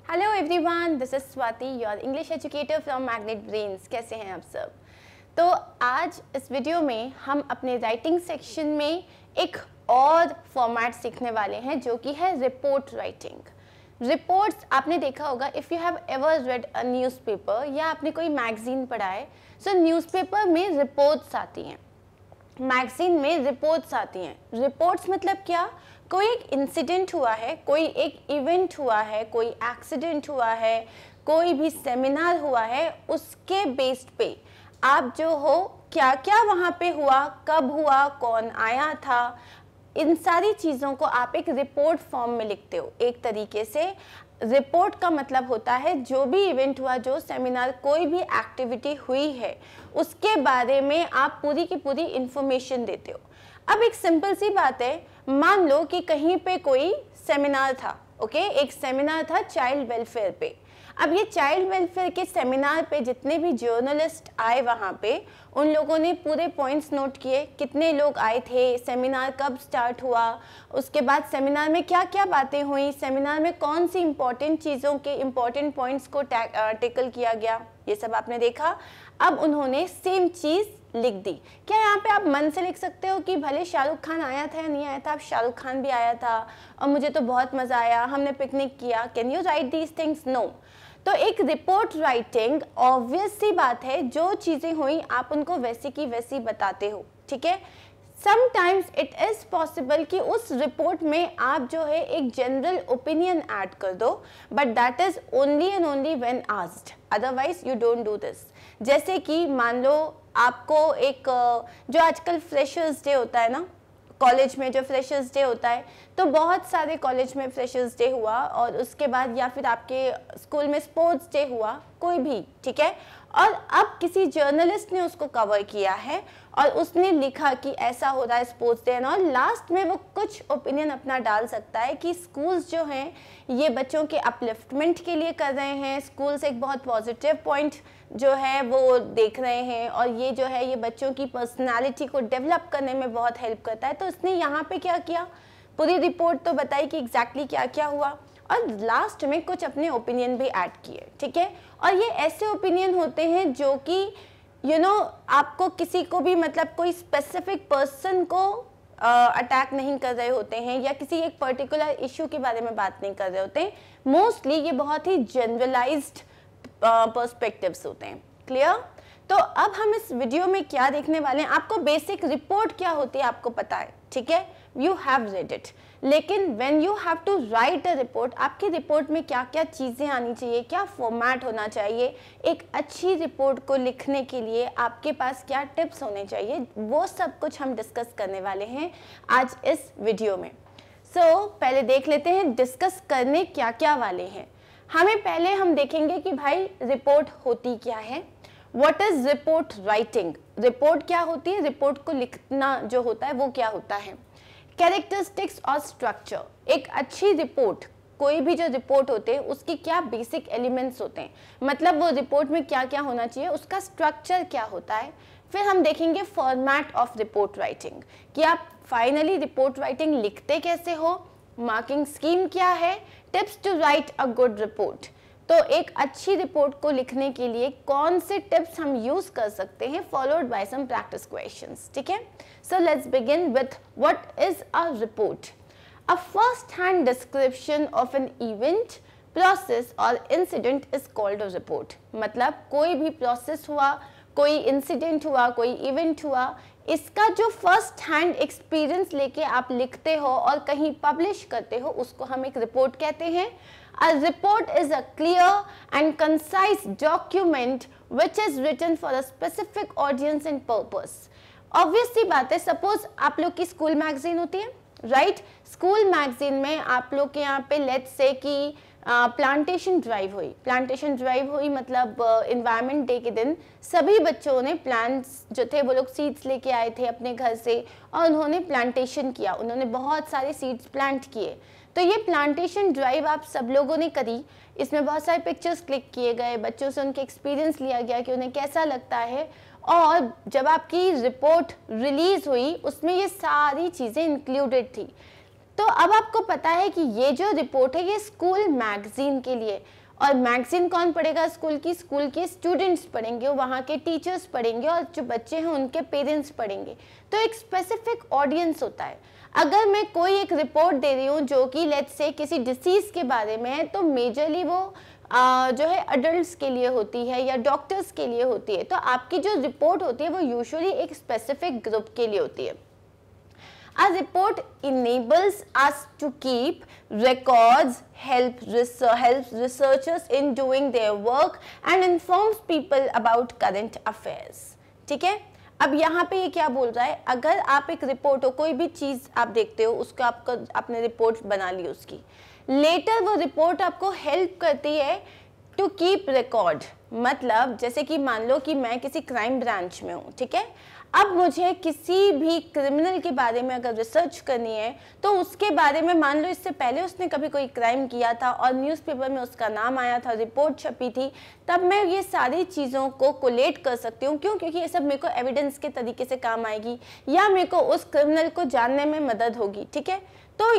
Hello everyone, this is Swati, your English educator from magnet brains. कैसे हैं आप सब? तो आज इस वीडियो में हम अपने राइटिंग सेक्शन में एक और फॉर्मेट सीखने वाले हैं जो कि है रिपोर्ट राइटिंग। रिपोर्ट्स आपने देखा होगा, if you have ever read a newspaper या आपने कोई मैगजीन पढ़ा है, सो न्यूज़पेपर में रिपोर्ट्स आती हैं, मैगजीन में रिपोर्ट्स आती हैं। रिपोर्ट्स मतलब क्या? कोई एक इंसिडेंट हुआ है, कोई एक इवेंट हुआ है, कोई एक्सीडेंट हुआ है, कोई भी सेमिनार हुआ है, उसके बेस्ड पे आप जो हो क्या क्या वहाँ पे हुआ, कब हुआ, कौन आया था, इन सारी चीज़ों को आप एक रिपोर्ट फॉर्म में लिखते हो। एक तरीके से रिपोर्ट का मतलब होता है जो भी इवेंट हुआ, जो सेमिनार, कोई भी एक्टिविटी हुई है, उसके बारे में आप पूरी की पूरी इंफॉर्मेशन देते हो। अब एक सिंपल सी बात है, मान लो कि कहीं पे कोई सेमिनार था, ओके, एक सेमिनार था चाइल्ड वेलफेयर पे। अब ये चाइल्ड वेलफेयर के सेमिनार पे जितने भी जर्नलिस्ट आए वहाँ पे, उन लोगों ने पूरे पॉइंट्स नोट किए, कितने लोग आए थे, सेमिनार कब स्टार्ट हुआ, उसके बाद सेमिनार में क्या क्या बातें हुई, सेमिनार में कौन सी इंपॉर्टेंट चीज़ों के इंपॉर्टेंट पॉइंट्स को टैकल किया गया, ये सब आपने देखा। अब उन्होंने सेम चीज़ लिख दी। क्या यहाँ पे आप मन से लिख सकते हो कि भले शाहरुख खान आया था या नहीं आया था, आप शाहरुख खान भी आया था और मुझे तो बहुत मज़ा आया, हमने पिकनिक किया, can you write these things? No. तो एक रिपोर्ट राइटिंग ऑब्वियस सी बात है, जो चीज़ें हुई आप उनको वैसी की वैसी बताते हो, ठीक है। समटाइम्स इट इज़ पॉसिबल कि उस रिपोर्ट में आप जो है एक जनरल ओपिनियन ऐड कर दो, but that is only and only when asked, otherwise you don't do this. जैसे कि मान लो आपको एक जो आजकल फ्रेशर्स डे होता है ना, कॉलेज में जो फ्रेशर्स डे होता है, तो बहुत सारे कॉलेज में फ्रेशर्स डे हुआ और उसके बाद या फिर आपके स्कूल में स्पोर्ट्स डे हुआ, कोई भी, ठीक है। और अब किसी जर्नलिस्ट ने उसको कवर किया है और उसने लिखा कि ऐसा हो रहा है स्पोर्ट्स डे, और लास्ट में वो कुछ ओपिनियन अपना डाल सकता है कि स्कूल्स जो हैं ये बच्चों के अपलिफ्टमेंट के लिए कर रहे हैं, स्कूल्स एक बहुत पॉजिटिव पॉइंट जो है वो देख रहे हैं, और ये जो है ये बच्चों की पर्सनालिटी को डेवलप करने में बहुत हेल्प करता है। तो इसने यहाँ पे क्या किया, पूरी रिपोर्ट तो बताई कि एग्जैक्टली क्या क्या हुआ, और लास्ट में कुछ अपने ओपिनियन भी ऐड किए, ठीक है। और ये ऐसे ओपिनियन होते हैं जो कि आपको किसी को भी, मतलब कोई स्पेसिफिक पर्सन को अटैक नहीं कर रहे होते हैं या किसी एक पर्टिकुलर इशू के बारे में बात नहीं कर रहे होते हैं। मोस्टली ये बहुत ही जनरलाइज्ड पर्सपेक्टिव्स होते हैं। क्लियर? तो अब हम इस वीडियो में क्या देखने वाले हैं, आपको बेसिक रिपोर्ट क्या होती है आपको पता है, ठीक है, यू हैव रेड इट। लेकिन when you have to write a report, आपकी रिपोर्ट में क्या क्या चीज़ें आनी चाहिए, क्या फॉर्मेट होना चाहिए, एक अच्छी रिपोर्ट को लिखने के लिए आपके पास क्या टिप्स होने चाहिए, वो सब कुछ हम डिस्कस करने वाले हैं आज इस वीडियो में। सो पहले देख लेते हैं डिस्कस करने क्या क्या वाले हैं। पहले हम देखेंगे कि भाई रिपोर्ट होती क्या है, what is report writing, report क्या होती है, रिपोर्ट को लिखना जो होता है वो क्या होता है। कैरेक्टरिस्टिक्स और स्ट्रक्चर, एक अच्छी रिपोर्ट, कोई भी जो रिपोर्ट होते हैं उसकी क्या बेसिक एलिमेंट्स होते हैं, मतलब वो रिपोर्ट में क्या क्या होना चाहिए, उसका स्ट्रक्चर क्या होता है। फिर हम देखेंगे फॉर्मेट ऑफ रिपोर्ट राइटिंग, कि आप फाइनली रिपोर्ट राइटिंग लिखते कैसे हो, मार्किंग स्कीम क्या है, tips to write a good report. तो एक अच्छी रिपोर्ट को लिखने के लिए कौन से टिप्स हम यूज कर सकते हैं, followed by some practice questions, ठीक है। So let's begin with what is a report. A first hand description of an event, process और incident is called a report. मतलब कोई भी प्रोसेस हुआ, कोई इंसिडेंट हुआ, कोई इवेंट हुआ, इसका जो फर्स्ट हैंड एक्सपीरियंस लेके आप लिखते हो और कहीं पब्लिश करते हो, उसको हम एक रिपोर्ट कहते हैं। A report is a clear and concise document which is written for a specific audience and purpose. Obvious सी बात है, सपोज आप लोग की स्कूल मैगजीन होती है, राइट। स्कूल मैगजीन में आप लोग के यहाँ पे लेट्स से कि प्लांटेशन ड्राइव हुई, मतलब इन्वायरमेंट डे के दिन सभी बच्चों ने प्लांट्स जो थे वो लोग सीड्स लेके आए थे अपने घर से और उन्होंने प्लांटेशन किया, उन्होंने बहुत सारे सीड्स प्लांट किए। तो ये प्लांटेशन ड्राइव आप सब लोगों ने करी, इसमें बहुत सारे पिक्चर्स क्लिक किए गए, बच्चों से उनके एक्सपीरियंस लिया गया कि उन्हें कैसा लगता है, और जब आपकी रिपोर्ट रिलीज हुई उसमें ये सारी चीज़ें इंक्लूडेड थी। तो अब आपको पता है कि ये जो रिपोर्ट है ये स्कूल मैगजीन के लिए, और मैगजीन कौन पढ़ेगा? स्कूल के स्टूडेंट्स पढ़ेंगे, वहाँ के टीचर्स पढ़ेंगे, और जो बच्चे हैं उनके पेरेंट्स पढ़ेंगे। तो एक स्पेसिफिक ऑडियंस होता है। अगर मैं कोई एक रिपोर्ट दे रही हूँ जो कि लेट्स से किसी डिसीज के बारे में है, तो मेजरली वो जो है अडल्ट्स के लिए होती है या डॉक्टर्स के लिए होती है। तो आपकी जो रिपोर्ट होती है वो यूजुअली एक स्पेसिफिक ग्रुप के लिए होती है। A report enables us to keep records, helps researchers in doing their work and informs people about current affairs. ठीक है, अब यहाँ पे ये क्या बोल रहा है? अगर आप एक रिपोर्ट हो, कोई भी चीज़ आप देखते हो, उसको आपने रिपोर्ट बना ली उसकी, लेटर वो रिपोर्ट आपको हेल्प करती है टू कीप रिकॉर्ड। मतलब जैसे कि मान लो कि मैं किसी क्राइम ब्रांच में हूँ, ठीक है, अब मुझे किसी भी क्रिमिनल के बारे में अगर रिसर्च करनी है, तो उसके बारे में मान लो इससे पहले उसने कभी कोई क्राइम किया था और न्यूज़पेपर में उसका नाम आया था, रिपोर्ट छपी थी, तब मैं ये सारी चीज़ों को कोलेट कर सकती हूँ। क्यों? क्योंकि ये सब मेरे को एविडेंस के तरीके से काम आएगी, या मेरे को उस क्रिमिनल को जानने में मदद होगी। ठीक है, तो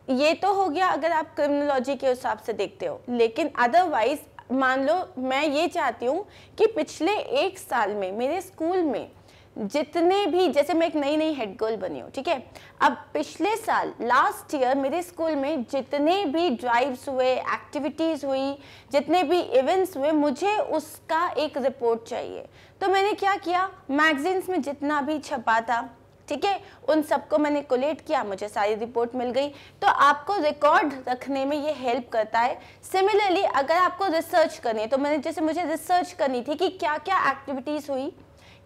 ये तो हो गया अगर आप क्रिमिनोलॉजी के हिसाब से देखते हो। लेकिन अदरवाइज मान लो मैं ये चाहती हूँ कि पिछले 1 साल में मेरे स्कूल में जितने भी, जैसे मैं एक नई हेड गर्ल बनी हूँ, ठीक है, अब पिछले साल लास्ट ईयर मेरे स्कूल में जितने भी ड्राइव्स हुए, एक्टिविटीज़ हुई, जितने भी इवेंट्स हुए, मुझे उसका एक रिपोर्ट चाहिए। तो मैंने क्या किया, मैगजीन्स में जितना भी छपा था, ठीक है, उन सबको मैंने कोलेट किया, मुझे सारी रिपोर्ट मिल गई। तो आपको रिकॉर्ड रखने में ये हेल्प करता है। सिमिलरली अगर आपको रिसर्च करनी है, तो मुझे रिसर्च करनी थी कि क्या क्या एक्टिविटीज़ हुई,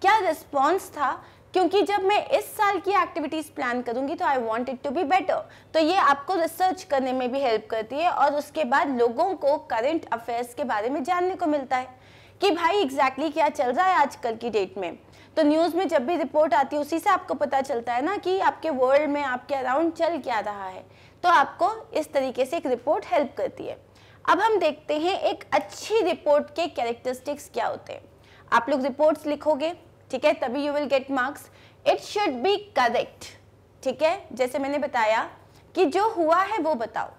क्या रिस्पॉन्स था, क्योंकि जब मैं इस साल की एक्टिविटीज़ प्लान करूंगी तो I want it to be better. तो ये आपको रिसर्च करने में भी हेल्प करती है, और उसके बाद लोगों को करंट अफेयर्स के बारे में जानने को मिलता है कि भाई एग्जैक्टली क्या चल रहा है आजकल की डेट में। तो न्यूज़ में जब भी रिपोर्ट आती है उसी से आपको पता चलता है ना कि आपके वर्ल्ड में, आपके अराउंड चल क्या रहा है। तो आपको इस तरीके से एक रिपोर्ट हेल्प करती है। अब हम देखते हैं एक अच्छी रिपोर्ट के कैरेक्टरिस्टिक्स क्या होते हैं। आप लोग रिपोर्ट्स लिखोगे, ठीक है, तभी you will get marks. It should be correct, ठीक है, जैसे मैंने बताया कि जो हुआ है वो बताओ,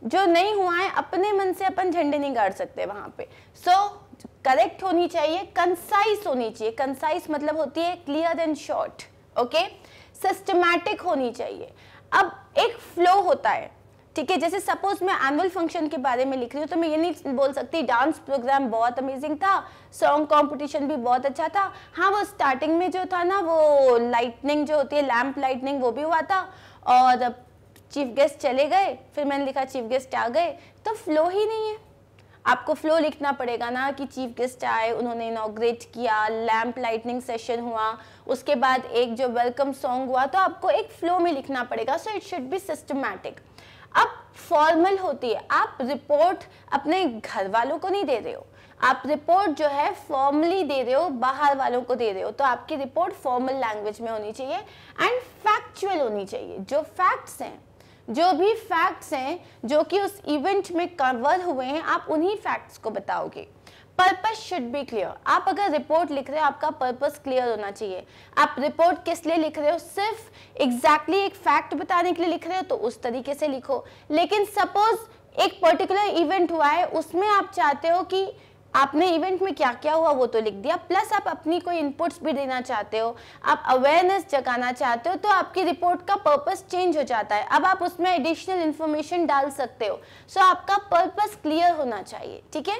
जो नहीं हुआ है अपने मन से अपन झंडे नहीं गाड़ सकते वहां पे। सो करेक्ट होनी चाहिए, कंसाइज होनी चाहिए। कंसाइज मतलब होती है clear and short, okay. Systematic होनी चाहिए। अब एक फ्लो होता है, ठीक है, जैसे सपोज मैं एनुअल फंक्शन के बारे में लिख रही हूँ, तो मैं ये नहीं बोल सकती डांस प्रोग्राम बहुत अमेजिंग था, सॉन्ग कंपटीशन भी बहुत अच्छा था, हाँ वो स्टार्टिंग में जो था ना वो लाइटनिंग जो होती है, लैंप लाइटनिंग, वो भी हुआ था, और चीफ गेस्ट चले गए, फिर मैंने लिखा चीफ गेस्ट आ गए, तो फ्लो ही नहीं है। आपको फ्लो लिखना पड़ेगा ना कि चीफ गेस्ट आए, उन्होंने इनॉग्रेट किया, लैंप लाइटनिंग सेशन हुआ, उसके बाद एक जो वेलकम सॉन्ग हुआ, तो आपको एक फ्लो में लिखना पड़ेगा। So it should be systematic. अब फॉर्मल होती है, आप रिपोर्ट अपने घर वालों को नहीं दे रहे हो, आप रिपोर्ट जो है फॉर्मली दे रहे हो, बाहर वालों को दे रहे हो, तो आपकी रिपोर्ट फॉर्मल लैंग्वेज में होनी चाहिए एंड फैक्चुअल होनी चाहिए। जो फैक्ट्स हैं, जो भी फैक्ट्स हैं जो कि उस इवेंट में कवर हुए हैं, आप उन्हीं फैक्ट्स को बताओगे। Purpose should be clear. आप अगर रिपोर्ट लिख रहे हो, आपका पर्पस क्लियर होना चाहिए। आप रिपोर्ट किस लिए लिख रहे हो, सिर्फ एग्जैक्टली एक फैक्ट बताने के लिए लिख रहे हो तो उस तरीके से लिखो। लेकिन सपोज एक पर्टिकुलर इवेंट हुआ है, उसमें आप चाहते हो कि आपने इवेंट में क्या क्या हुआ वो तो लिख दिया, प्लस आप अपनी कोई इनपुट्स भी देना चाहते हो, आप अवेयरनेस जगाना चाहते हो, तो आपकी रिपोर्ट का पर्पस चेंज हो जाता है। अब आप उसमें एडिशनल इंफॉर्मेशन डाल सकते हो। सो आपका पर्पस क्लियर होना चाहिए, ठीक है।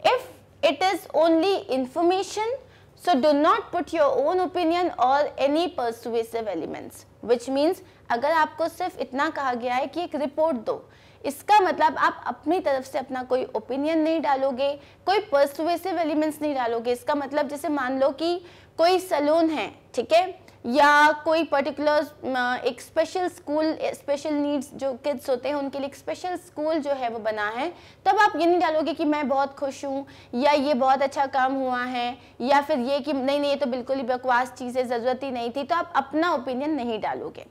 If it is only information, so do not put your own opinion or any persuasive elements, which means अगर आपको सिर्फ इतना कहा गया है कि एक रिपोर्ट दो, इसका मतलब आप अपनी तरफ से अपना कोई ओपिनियन नहीं डालोगे, कोई पर्सुएसिव एलिमेंट्स नहीं डालोगे। इसका मतलब जैसे मान लो कि कोई सैलून है, ठीक है, या कोई पर्टिकुलर एक स्पेशल स्कूल, स्पेशल नीड्स जो किड्स होते हैं उनके लिए एक स्पेशल स्कूल जो है वो बना है, तब आप ये नहीं डालोगे कि मैं बहुत खुश हूँ, या ये बहुत अच्छा काम हुआ है, या फिर ये कि नहीं ये तो बिल्कुल ही बकवास चीज़ है, ज़रूरत ही नहीं थी। तो आप अपना ओपिनियन नहीं डालोगे।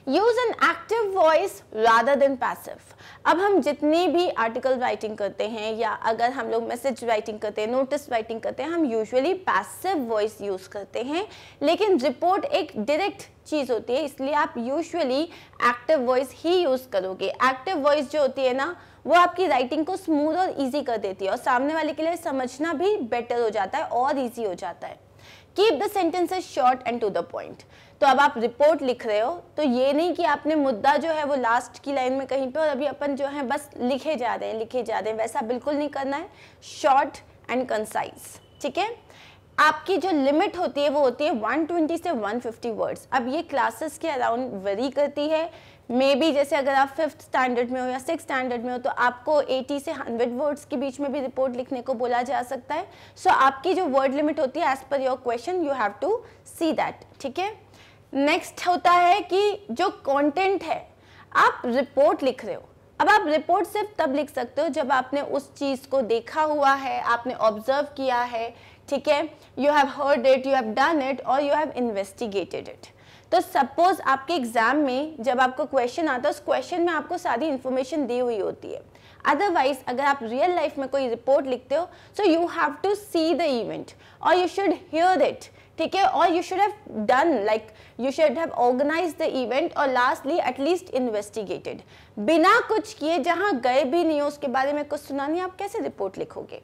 Use an active voice rather than passive. अब हम जितनी भी आर्टिकल राइटिंग करते हैं या अगर हम लोग मैसेज राइटिंग करते हैं, नोटिस राइटिंग करते हैं, हम यूजुअली पैसिव वॉइस यूज करते हैं, लेकिन रिपोर्ट एक डायरेक्ट चीज होती है, इसलिए आप यूजुअली एक्टिव वॉइस ही यूज करोगे। एक्टिव वॉइस जो होती है ना, वो आपकी राइटिंग को स्मूथ और इजी कर देती है और सामने वाले के लिए समझना भी बेटर हो जाता है और इजी हो जाता है। Keep the sentences short and to the point. तो अब आप रिपोर्ट लिख रहे हो तो ये नहीं कि आपने मुद्दा जो है वो लास्ट की लाइन में कहीं पे और अभी अपन जो है बस लिखे जा रहे हैं, वैसा बिल्कुल नहीं करना है। शॉर्ट एंड कंसाइज, ठीक है। आपकी जो लिमिट होती है वो होती है 120 से 150 वर्ड्स। अब ये क्लासेस के अराउंड वेरी करती है, मे बी जैसे अगर आप 5th स्टैंडर्ड में हो या 6th स्टैंडर्ड में हो तो आपको 80 से 100 वर्ड्स के बीच में भी रिपोर्ट लिखने को बोला जा सकता है। सो आपकी जो वर्ड लिमिट होती है as per your question you have to see that, ठीक है। नेक्स्ट होता है कि जो कंटेंट है, आप रिपोर्ट लिख रहे हो। अब आप रिपोर्ट सिर्फ तब लिख सकते हो जब आपने उस चीज को देखा हुआ है, आपने ऑब्जर्व किया है, ठीक है, you have heard it, you have done it और यू हैव इन्वेस्टिगेटेड इट। तो सपोज आपके एग्जाम में जब आपको क्वेश्चन आता है उस क्वेश्चन में आपको सारी इंफॉर्मेशन दी हुई होती है। अदरवाइज अगर आप रियल लाइफ में कोई रिपोर्ट लिखते हो so you have to see the event और यू शुड हियर इट, ठीक है, और you should have done like you should have organized the event और लास्टली एटलीस्ट इन्वेस्टिगेटेड। बिना कुछ किए, जहां गए भी नहीं हो, उसके बारे में कुछ सुना नहीं, आप कैसे रिपोर्ट लिखोगे।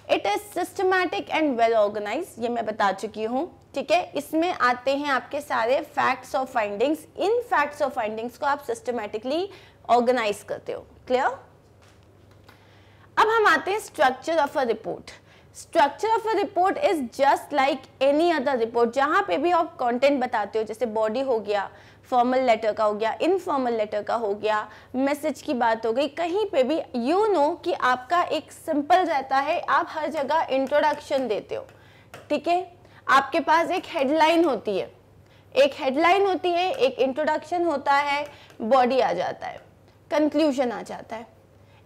It is systematic and well organize, ये मैं बता चुकी हूँ, ठीक है। इसमें आते हैं आपके सारे फैक्ट्स और फाइंडिंग्स। इन फैक्ट्स और फाइंडिंग्स को आप सिस्टमैटिकली ऑर्गेनाइज करते हो। क्लियर। अब हम आते हैं structure of a report. Structure of a report is just like any other report. जहां पे भी आप कंटेंट बताते हो, जैसे बॉडी हो गया, फॉर्मल लेटर का हो गया, इनफॉर्मल लेटर का हो गया, मैसेज की बात हो गई, कहीं पे भी यू नो कि आपका एक सिंपल रहता है, आप हर जगह इंट्रोडक्शन देते हो, ठीक है। आपके पास एक हेडलाइन होती है, एक इंट्रोडक्शन होता है, बॉडी आ जाता है, कंक्लूजन आ जाता है।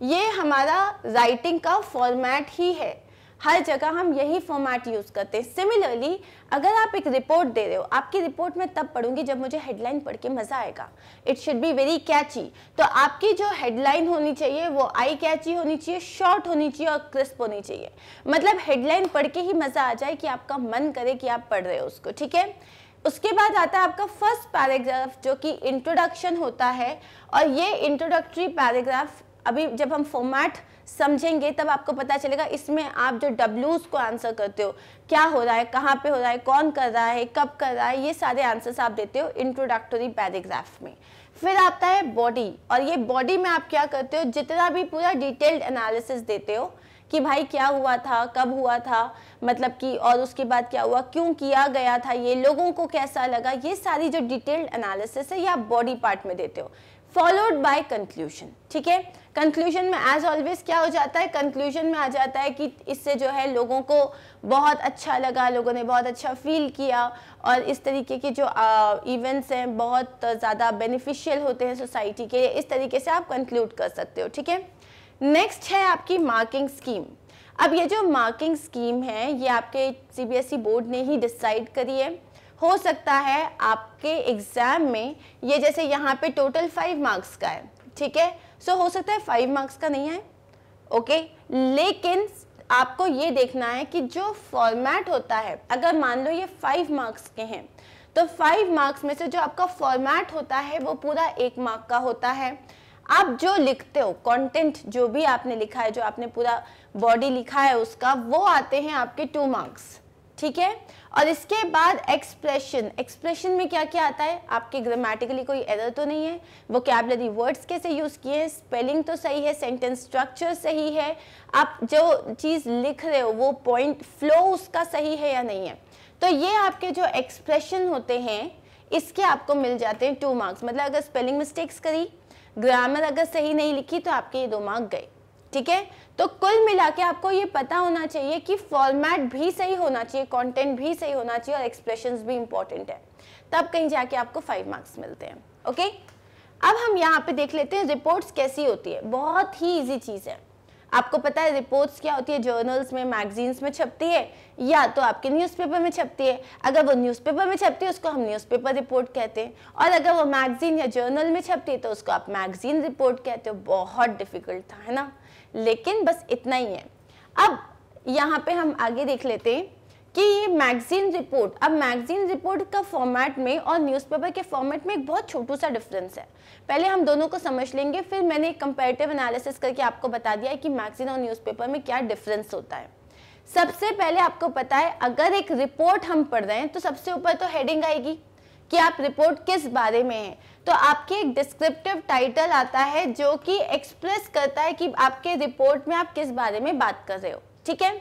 ये हमारा राइटिंग का फॉर्मेट ही है, हर जगह हम यही फॉर्मेट यूज करते हैं। सिमिलरली अगर आप एक रिपोर्ट दे रहे हो, आपकी रिपोर्ट में तब पढ़ूंगी जब मुझे हेडलाइन पढ़ के मजा आएगा। It should be very catchy. तो आपकी जो हेडलाइन होनी चाहिए वो आई कैची होनी चाहिए, शॉर्ट होनी चाहिए और क्रिस्प होनी चाहिए। मतलब हेडलाइन पढ़ के ही मजा आ जाए कि आपका मन करे कि आप पढ़ रहे हो उसको, ठीक है। उसके बाद आता है आपका फर्स्ट पैराग्राफ जो कि इंट्रोडक्शन होता है, और ये इंट्रोडक्टरी पैराग्राफ अभी जब हम फॉर्मेट समझेंगे तब आपको पता चलेगा। इसमें आप जो डब्ल्यूज को आंसर करते हो, क्या हो रहा है, कहाँ पे हो रहा है, कौन कर रहा है, कब कर रहा है, ये सारे आंसर्स आप देते हो इंट्रोडक्टरी पैराग्राफ में। फिर आता है बॉडी, और ये बॉडी में आप क्या करते हो, जितना भी पूरा डिटेल्ड एनालिसिस देते हो कि भाई क्या हुआ था, कब हुआ था, मतलब कि और उसके बाद क्या हुआ, क्यों किया गया था, ये लोगों को कैसा लगा, ये सारी जो डिटेल्ड एनालिसिस है ये आप बॉडी पार्ट में देते हो। फॉलोड बाय कंक्लूजन, ठीक है। कंक्लूजन में एज ऑलवेज क्या हो जाता है, कंक्लूजन में आ जाता है कि इससे जो है लोगों को बहुत अच्छा लगा, लोगों ने बहुत अच्छा फील किया और इस तरीके के जो इवेंट्स हैं बहुत ज़्यादा बेनिफिशियल होते हैं सोसाइटी के लिए। इस तरीके से आप कंक्लूड कर सकते हो, ठीक है। नेक्स्ट है आपकी मार्किंग स्कीम। अब ये जो मार्किंग स्कीम है ये आपके CBSE बोर्ड ने ही डिसाइड करी है। हो सकता है आपके एग्जाम में ये, जैसे यहाँ पे टोटल 5 मार्क्स का है, ठीक है, सो हो सकता है 5 मार्क्स का नहीं है, ओके। लेकिन आपको ये देखना है कि जो फॉर्मेट होता है, अगर मान लो ये 5 मार्क्स के हैं तो 5 मार्क्स में से जो आपका फॉर्मेट होता है वो पूरा 1 मार्क का होता है। आप जो लिखते हो, कंटेंट जो भी आपने लिखा है, जो आपने पूरा बॉडी लिखा है उसका, वो आते हैं आपके 2 मार्क्स, ठीक है। और इसके बाद एक्सप्रेशन में क्या क्या आता है, आपके ग्रामेटिकली कोई एरर तो नहीं है, वोकैबुलरी वर्ड्स कैसे यूज किए, स्पेलिंग तो सही है, सेंटेंस स्ट्रक्चर सही है, आप जो चीज लिख रहे हो वो पॉइंट फ्लो उसका सही है या नहीं है। तो ये आपके जो एक्सप्रेशन होते हैं इसके आपको मिल जाते हैं 2 मार्क्स। मतलब अगर स्पेलिंग मिस्टेक्स करी, ग्रामर अगर सही नहीं लिखी तो आपके ये 2 मार्क गए, ठीक है। तो कुल मिला के आपको ये पता होना चाहिए कि फॉर्मेट भी सही होना चाहिए, कंटेंट भी सही होना चाहिए और एक्सप्रेशंस भी इंपॉर्टेंट है, तब कहीं जाके आपको 5 मार्क्स मिलते हैं, ओके। अब हम यहाँ पे देख लेते हैं रिपोर्ट्स कैसी होती है। बहुत ही इजी चीज़ है। आपको पता है रिपोर्ट्स क्या होती है, जर्नल्स में, मैगजीन्स में छपती है या तो आपके न्यूज़पेपर में छपती है। अगर वो न्यूज़पेपर में छपती है उसको हम न्यूज़पेपर रिपोर्ट कहते हैं, और अगर वो मैगजीन या जर्नल में छपती है तो उसको आप मैगजीन रिपोर्ट कहते हो। बहुत डिफिकल्ट था, है ना, लेकिन बस इतना ही है। अब यहाँ पे हम आगे देख लेते हैं कि ये मैगजीन रिपोर्ट, अब मैगजीन रिपोर्ट का फॉर्मेट में और न्यूज़पेपर के फॉर्मेट में एक बहुत छोटू सा डिफरेंस है। पहले हम दोनों को समझ लेंगे, फिर मैंने एक कंपैरेटिव एनालिसिस करके आपको बता दिया है कि मैगजीन और न्यूज़पेपर में क्या डिफरेंस होता है। सबसे पहले आपको पता है, अगर एक रिपोर्ट हम पढ़ रहे हैं तो सबसे ऊपर तो हेडिंग आएगी कि आप रिपोर्ट किस बारे में है, तो आपके एक डिस्क्रिप्टिव टाइटल आता है जो कि एक्सप्रेस करता है कि आपके रिपोर्ट में आप किस बारे में बात कर रहे हो, ठीक है।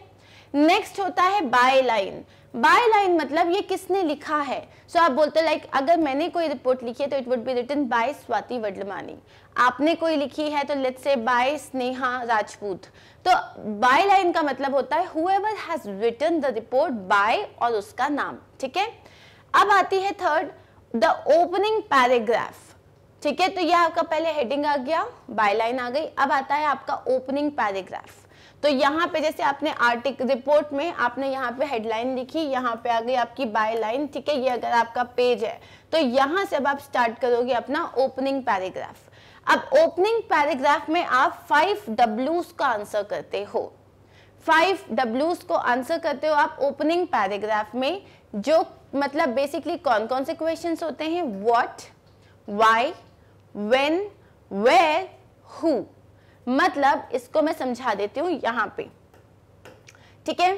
नेक्स्ट होता है बाय लाइन। बाय लाइन मतलब ये किसने लिखा है। सो आप बोलते लाइक अगर मैंने कोई रिपोर्ट लिखी है तो it would be written by Swati Vadlamani, आपने कोई लिखी है तो let's say bye Sneha Rajput. तो बाय लाइन का मतलब होता है whoever has written the report by और उसका नाम, ठीक है। अब आती है थर्ड, द ओपनिंग पैराग्राफ, ठीक है। तो ये आपका पहले हेडिंग आ गया, बाय लाइन आ गई। अब आता है आपका ओपनिंग पैराग्राफ। तो यहाँ पे जैसे आपने आर्टिकल रिपोर्ट में आपने यहाँ पे हेडलाइन लिखी, यहाँ पे आ गई आपकी बाय लाइन, ठीक है। ये अगर आपका पेज है तो यहाँ से अब आप स्टार्ट करोगे अपना ओपनिंग पैराग्राफ। अब ओपनिंग पैराग्राफ में आप 5 W's का आंसर करते हो, 5 W's को आंसर करते हो आप ओपनिंग पैराग्राफ में, जो मतलब बेसिकली कौन कौन से क्वेश्चंस होते हैं, what, why, when, where, who. मतलब इसको मैं समझा देती हूँ यहाँ पे, ठीक है।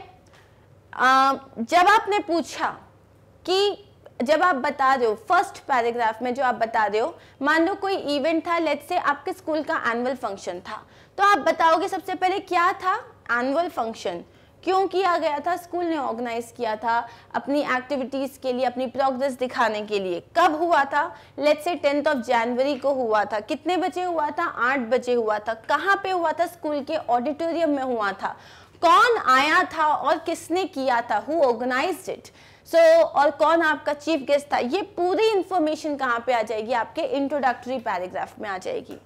जब आपने पूछा कि जब आप बता रहे हो फर्स्ट पैराग्राफ में, जो आप बता रहे हो, मान लो कोई इवेंट था, लेट्स से आपके स्कूल का एनुअल फंक्शन था, तो आप बताओगे सबसे पहले क्या था, एनुअल फंक्शन क्यों किया गया था, स्कूल ने ऑर्गेनाइज किया था अपनी एक्टिविटीज के लिए, अपनी प्रोग्रेस दिखाने के लिए। कब हुआ था, लेट्स से 10 जनवरी को हुआ था। कितने बजे हुआ था, 8 बजे हुआ था। कहाँ पे हुआ था, स्कूल के ऑडिटोरियम में हुआ था। कौन आया था और किसने किया था, हु ऑर्गेनाइज्ड इट। और कौन आपका चीफ गेस्ट था। ये पूरी इंफॉर्मेशन कहाँ पे आ जाएगी, आपके इंट्रोडक्टरी पैराग्राफ में आ जाएगी।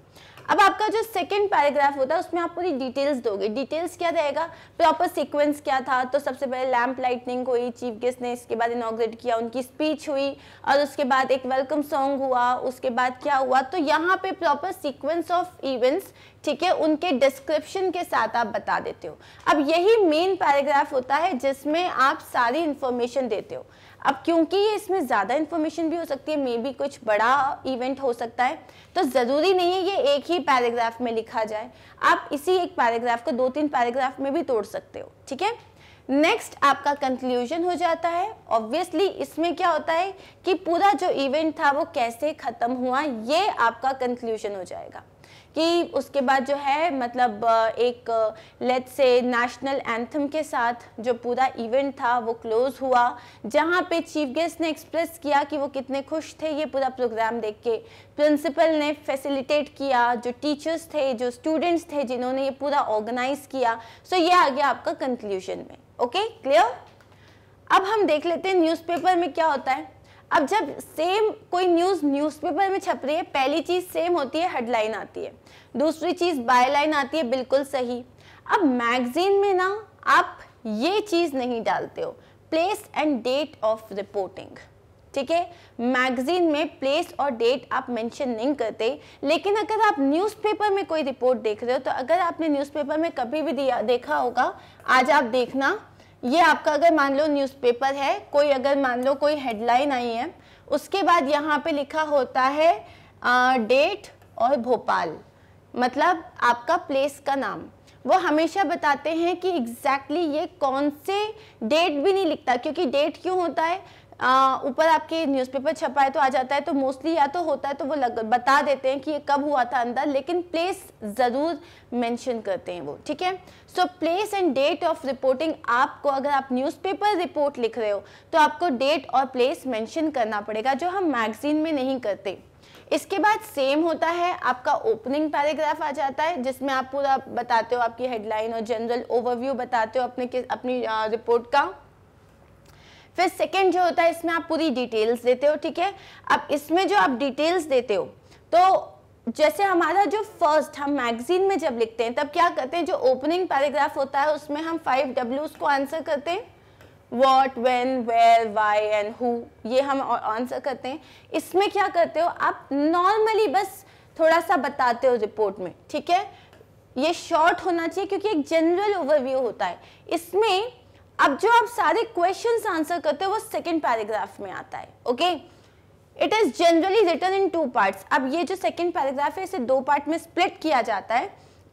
अब आपका जो सेकंड पैराग्राफ होता है उसमें आप पूरी डिटेल्स दोगे। डिटेल्स क्या रहेगा, प्रॉपर सीक्वेंस क्या था, तो सबसे पहले लैंप लाइटनिंग हुई, चीफ गेस्ट ने इसके बाद इनॉग्रेट किया, उनकी स्पीच हुई, और उसके बाद एक वेलकम सॉन्ग हुआ, उसके बाद क्या हुआ। तो यहाँ पे प्रॉपर सीक्वेंस ऑफ इवेंट्स, ठीक है, उनके डिस्क्रिप्शन के साथ आप बता देते हो। अब यही मेन पैराग्राफ होता है जिसमें आप सारी इंफॉर्मेशन देते हो। अब क्योंकि ये इसमें ज़्यादा इन्फॉर्मेशन भी हो सकती है, मे बी कुछ बड़ा इवेंट हो सकता है, तो ज़रूरी नहीं है ये एक ही पैराग्राफ में लिखा जाए। आप इसी एक पैराग्राफ को 2-3 पैराग्राफ में भी तोड़ सकते हो, ठीक है। नेक्स्ट आपका कंक्लूजन हो जाता है। ऑब्वियसली इसमें क्या होता है कि पूरा जो इवेंट था वो कैसे ख़त्म हुआ, ये आपका कंक्लूजन हो जाएगा। कि उसके बाद जो है मतलब एक लेट्स से नेशनल एंथम के साथ जो पूरा इवेंट था वो क्लोज हुआ, जहाँ पे चीफ गेस्ट ने एक्सप्रेस किया कि वो कितने खुश थे ये पूरा प्रोग्राम देख के। प्रिंसिपल ने फैसिलिटेट किया, जो टीचर्स थे, जो स्टूडेंट्स थे जिन्होंने ये पूरा ऑर्गेनाइज किया। सो ये आ गया आपका कंक्लूजन में। Okay, clear. अब हम देख लेते हैं न्यूज़पेपर में क्या होता है। अब जब सेम कोई न्यूज़पेपर में छप रही है, पहली चीज सेम होती है, हेडलाइन आती है, दूसरी चीज बायलाइन आती है, बिल्कुल सही। अब मैगजीन में ना आप ये चीज नहीं डालते हो, place and date of reporting, ठीक है। मैगजीन में प्लेस और डेट आप मेंशन नहीं करते, लेकिन अगर आप न्यूज़पेपर में कोई रिपोर्ट देख रहे हो, तो अगर आपने न्यूज़पेपर में कभी भी देखा होगा, आज आप देखना, ये आपका अगर मान लो न्यूज़पेपर है, कोई अगर मान लो कोई हेडलाइन आई है, उसके बाद यहाँ पे लिखा होता है डेट और भोपाल, मतलब आपका प्लेस का नाम। वो हमेशा बताते हैं कि एग्जैक्टली ये कौन से, डेट भी नहीं लिखता, क्योंकि डेट क्यों होता है, ऊपर आपके न्यूज़पेपर छपा है तो आ जाता है, तो मोस्टली या तो होता है तो वो बता देते हैं कि ये कब हुआ था अंदर, लेकिन प्लेस ज़रूर मेंशन करते हैं वो, ठीक है। So place and date of reporting, आपको अगर आप न्यूज़पेपर रिपोर्ट लिख रहे हो तो आपको डेट और प्लेस मेंशन करना पड़ेगा, जो हम मैगजीन में नहीं करते। इसके बाद सेम होता है, आपका ओपनिंग पैराग्राफ आ जाता है जिसमें आप पूरा बताते हो, आपकी हेडलाइन और जनरल ओवरव्यू बताते हो अपनी रिपोर्ट का। फिर सेकंड जो होता है, इसमें आप पूरी डिटेल्स देते हो, ठीक है। अब इसमें जो आप डिटेल्स देते हो, तो जैसे हमारा जो फर्स्ट हम मैगजीन में जब लिखते हैं तब क्या करते हैं, जो ओपनिंग पैराग्राफ होता है उसमें हम 5 W's को आंसर करते हैं, what, when, where, why and who, ये हम आंसर करते हैं। इसमें क्या करते हो आप, नॉर्मली बस थोड़ा सा बताते हो रिपोर्ट में, ठीक है। ये शॉर्ट होना चाहिए क्योंकि एक जनरल ओवरव्यू होता है। इसमें अब जो आप सारे क्वेश्चंस आंसर करते हो वो सेकंड पैराग्राफ में आता है, okay. It is generally written in 2 parts. अब ये जो सेकंड पैराग्राफ है इसे 2 पार्ट में स्प्लिट किया जाता है।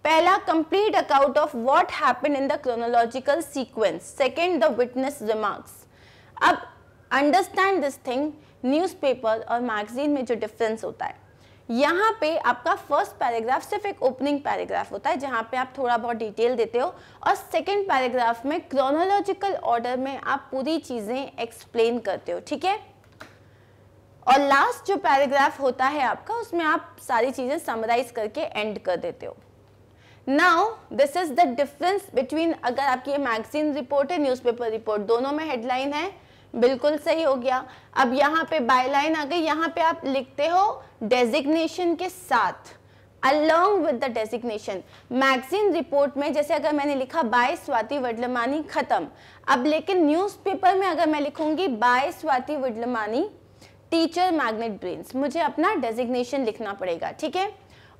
पहला, complete account of what happened in the chronological sequence. Second, the witness remarks. अब अंडरस्टैंड दिस थिंग, न्यूज़पेपर और मैगजीन में जो डिफरेंस होता है, यहाँ पे आपका फर्स्ट पैराग्राफ सिर्फ एक ओपनिंग पैराग्राफ होता है जहाँ पे आप थोड़ा बहुत डिटेल देते हो, और सेकंड पैराग्राफ में क्रोनोलॉजिकल ऑर्डर में आप पूरी चीजें एक्सप्लेन करते हो, ठीक है। और लास्ट जो पैराग्राफ होता है आपका, उसमें आप सारी चीजें समराइज करके एंड कर देते हो। Now this is the difference between, अगर आपकी ये मैगजीन रिपोर्ट है, न्यूज़पेपर रिपोर्ट, दोनों में हेडलाइन है, बिल्कुल सही हो गया। अब यहाँ पे बायलाइन आ गई, यहाँ पे आप लिखते हो डेजिग्नेशन के साथ, along with the designation। Magazine report में जैसे अगर मैंने लिखा बाय स्वाति वडलमानी, खत्म। अब लेकिन न्यूज़पेपर में अगर मैं लिखूंगी by Swati Vadlamani teacher Magnet Brains, मुझे अपना डेजिग्नेशन लिखना पड़ेगा, ठीक है।